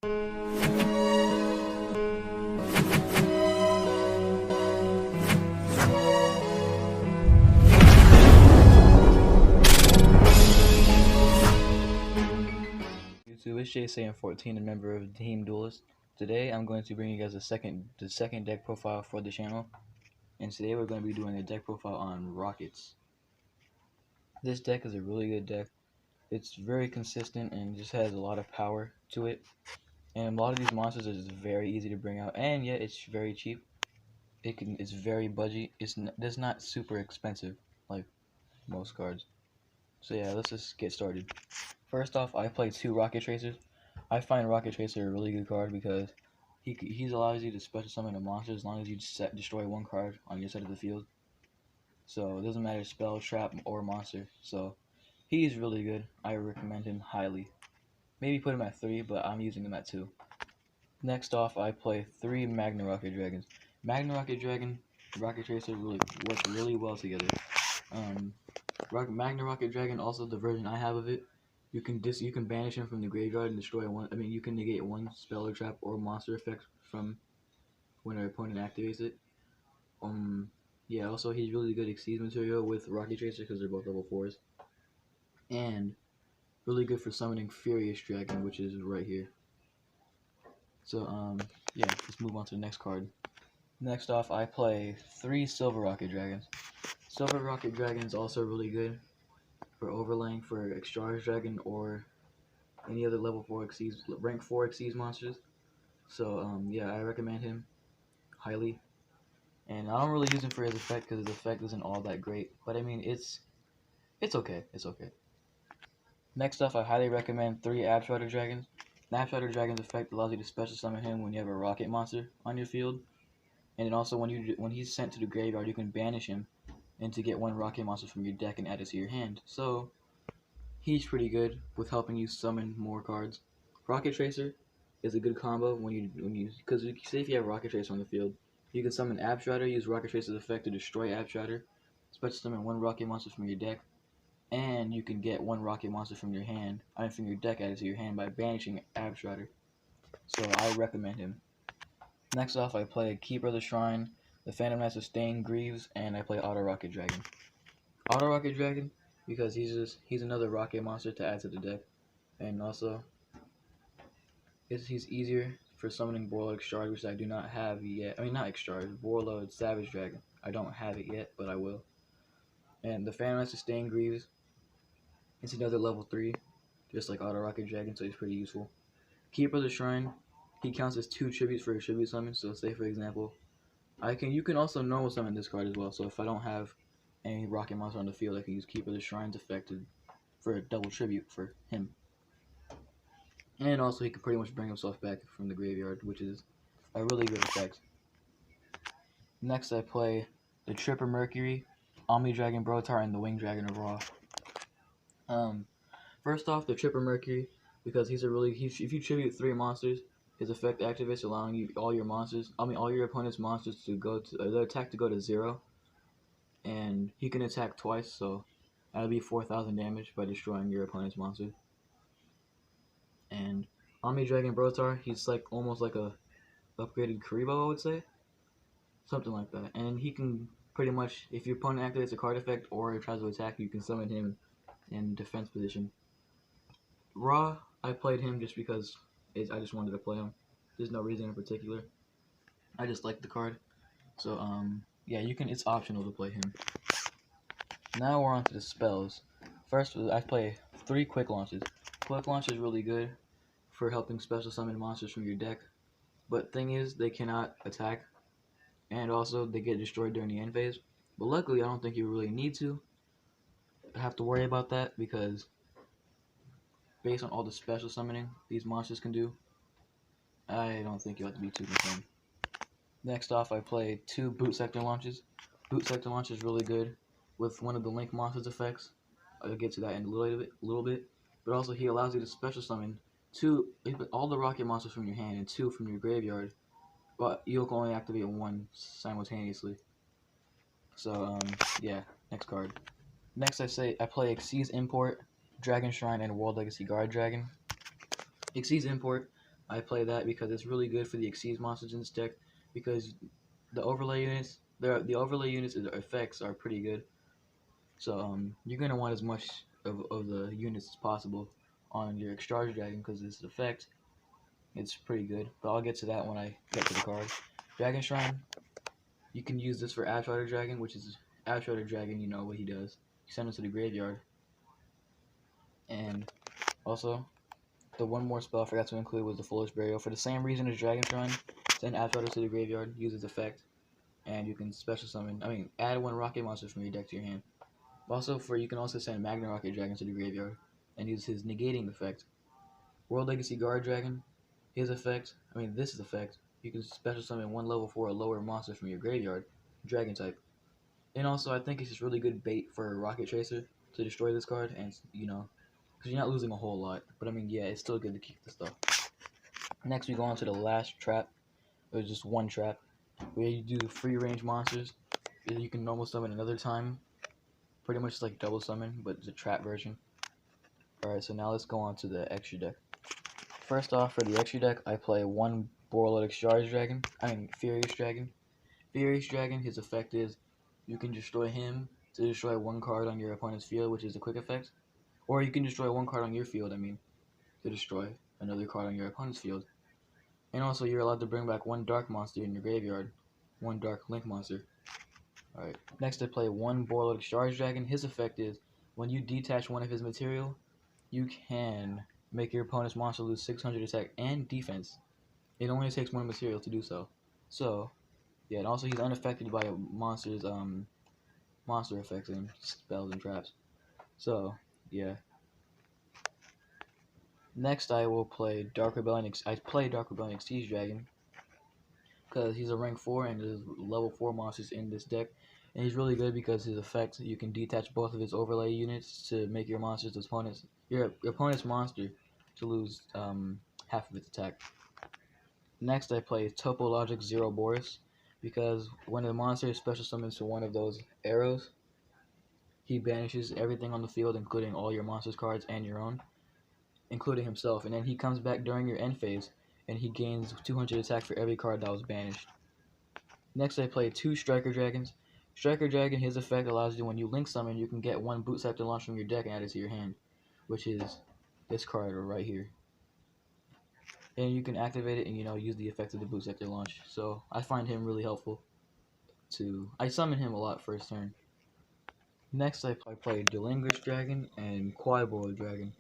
YouTube, it's JaySaiyan14, a member of Team-Duelists. Today I'm going to bring you guys the second deck profile for the channel, and today we're going to be doing a deck profile on Rockets. This deck is a really good deck. It's very consistent and just has a lot of power to it. And a lot of these monsters is very easy to bring out, and yet it's very cheap. It's very budget. It's not super expensive like most cards. So yeah, let's just get started. First off, I play 2 Rocket Tracers. I find Rocket Tracer a really good card because he allows you to special summon a monster as long as you destroy 1 card on your side of the field. So it doesn't matter spell, trap, or monster. So he's really good. I recommend him highly. Maybe put him at 3, but I'm using him at 2. Next off, I play 3 Magna Rocket Dragons. Magna Rocket Dragon, Rocket Tracer really work really well together. Magna Rocket Dragon, also the version I have of it, you can banish him from the graveyard and destroy one. I mean, you can negate 1 spell or trap or monster effect from when an opponent activates it. Yeah. Also, he's really good Xyz material with Rocket Tracer because they're both level 4s, and really good for summoning Furious Dragon, which is right here. So yeah, let's move on to the next card. Next off, I play 3 Silver Rocket Dragons. Silver Rocket Dragon is also really good for overlaying for Extraordinary Dragon or any other level 4 Xyz, rank 4 Xyz monsters. So yeah, I recommend him highly. And I don't really use him for his effect because his effect isn't all that great. But I mean, it's okay. It's okay. Next up, I highly recommend 3 Abstrider Dragons. The Abstrider Dragon's effect allows you to special summon him when you have a rocket monster on your field. And then also when he's sent to the graveyard, you can banish him and to get 1 rocket monster from your deck and add it to your hand. So he's pretty good with helping you summon more cards. Rocket Tracer is a good combo because say if you have Rocket Tracer on the field, you can summon Abstrider, use Rocket Tracer's effect to destroy Abstrider, special summon 1 rocket monster from your deck, and you can get 1 rocket monster from your hand, from your deck added to your hand by banishing Abstrider. So I recommend him. Next off, I play Keeper of the Shrine, the Phantom Knight Sustained Greaves, and I play Auto Rocket Dragon. Auto Rocket Dragon because he's another rocket monster to add to the deck, and also he's easier for summoning Warlord Shard, which I do not have yet. I mean, not Shard, Warlord Savage Dragon. I don't have it yet, but I will. And the Phantom Knight Sustained Greaves, it's another level 3, just like Auto Rocket Dragon, so he's pretty useful. Keeper of the Shrine, he counts as 2 tributes for a tribute summon. So say for example, you can also normal summon this card as well. So if I don't have any rocket monster on the field, I can use Keeper of the Shrine's effect for a double tribute for him. And also he can pretty much bring himself back from the graveyard, which is a really good effect. Next I play the Tripper Mercury, Omni Dragon Brotar, and the Winged Dragon of Ra. First off, the Tripper Mercury, because if you tribute 3 monsters, his effect activates, allowing all your opponent's monsters to go to their attack to go to 0, and he can attack twice, so that'll be 4,000 damage by destroying your opponent's monster. And Omni Dragon Brotar, he's like almost like a upgraded Karibo, I would say, something like that. And he can pretty much, if your opponent activates a card effect or tries to attack, you can summon him in defense position. Ra, I played him just because I just wanted to play him. There's no reason in particular. I just like the card. So yeah, it's optional to play him. Now we're on to the spells. First, I play 3 Quick Launches. Quick Launch is really good for helping special summon monsters from your deck. But thing is, they cannot attack, and also they get destroyed during the end phase. But luckily, I don't think you really need to have to worry about that because based on all the special summoning these monsters can do, I don't think you have to be too concerned. Next off, I play 2 Boot Sector Launches. Boot Sector Launch is really good with one of the Link Monsters effects. I'll get to that in a little bit. But also, he allows you to special summon all the rocket monsters from your hand and 2 from your graveyard, but you'll only activate 1 simultaneously. So yeah, next card. Next I play Xyz Import, Dragon Shrine, and World Legacy Guard Dragon. Xyz Import, I play that because it's really good for the Exceeds monsters in this deck, because the overlay units, the overlay units and their effects are pretty good. So you're gonna want as much of the units as possible on your Extraordinary Dragon, because this effect, it's pretty good. But I'll get to that when I get to the card. Dragon Shrine, you can use this for Ashrider Dragon, which is Ashrider Dragon. You know what he does. You send him to the graveyard, and also the one more spell I forgot to include was the Foolish Burial. For the same reason as Dragon Shrine, send Ashrider to the graveyard, use its effect, and you can special summon. Add one Rocket monster from your deck to your hand. Also, you can also send Magna Rocket Dragon to the graveyard and use his negating effect. World Legacy Guard Dragon, his effect, this effect, you can special summon one level 4 or lower monster from your graveyard, Dragon type. And also, I think it's just really good bait for Rocket Tracer to destroy this card, and because you're not losing a whole lot. But yeah, it's still good to keep this stuff. Next, we go on to the last trap. There's just one trap where you do free range monsters. You can normal summon another time, pretty much like double summon, but it's a trap version. Alright, so now let's go on to the extra deck. First off, for the extra deck, I play one Borreload Extraordinary Dragon. Furious Dragon. Furious Dragon, his effect is you can destroy him to destroy one card on your opponent's field, which is a quick effect. Or you can destroy one card on your field, to destroy another card on your opponent's field. And also, you're allowed to bring back one dark monster in your graveyard. One dark link monster. Alright, next I play one Borreload Extraordinary Dragon. His effect is when you detach one of his material, you can make your opponent's monster lose 600 attack and defense. It only takes one material to do so. So, yeah, and also he's unaffected by a monster's monster effects and spells and traps. So, yeah. Next, I will play Dark Rebellion. I play Dark Rebellion Exceeds Dragon because he's a rank 4 and there's level 4 monsters in this deck. And he's really good because his effect, you can detach both of his overlay units to make your your opponent's monster to lose half of its attack. Next, I play Topologic Zero Boris because when the monster is special summons to one of those arrows, he banishes everything on the field, including all your monster's cards and your own, including himself. And then he comes back during your end phase, and he gains 200 attack for every card that was banished. Next, I play two Striker Dragons. Striker Dragon, his effect allows you, when you link summon, you can get one Boot Scepter launch from your deck and add it to your hand, which is this card right here. And you can activate it and use the effect of the Boot Scepter launch. So I find him really helpful. I summon him a lot first turn. Next, I play Delinguished Dragon and Quadboiled Dragon.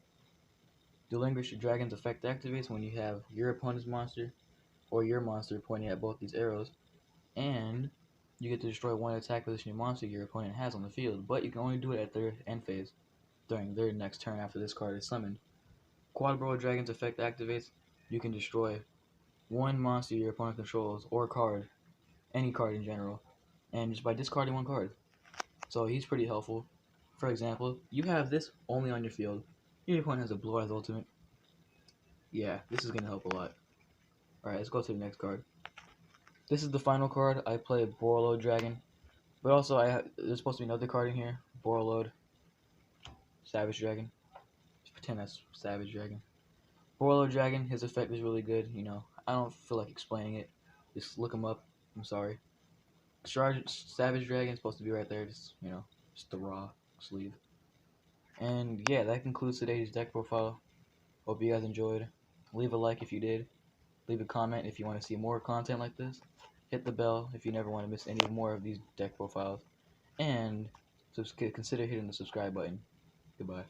Delinguished Dragon's effect activates when you have your opponent's monster or your monster pointing at both these arrows, and you get to destroy one attack position monster your opponent has on the field, but you can only do it at their end phase during their next turn after this card is summoned. Quadboiled Dragon's effect activates, you can destroy one monster your opponent controls or card, any card in general, and just by discarding one card. So he's pretty helpful. For example, you have this only on your field. Your opponent has a Blue Eyes Ultimate. Yeah, this is going to help a lot. Alright, let's go to the next card. This is the final card. I play Borreload Dragon. But also, there's supposed to be another card in here. Borreload Savage Dragon. Just pretend that's Savage Dragon. Borreload Dragon, his effect is really good. I don't feel like explaining it. Just look him up. I'm sorry. Savage Dragon is supposed to be right there. Just the raw sleeve. And yeah, that concludes today's deck profile. Hope you guys enjoyed. Leave a like if you did. Leave a comment if you want to see more content like this. Hit the bell if you never want to miss any more of these deck profiles. And consider hitting the subscribe button. Goodbye.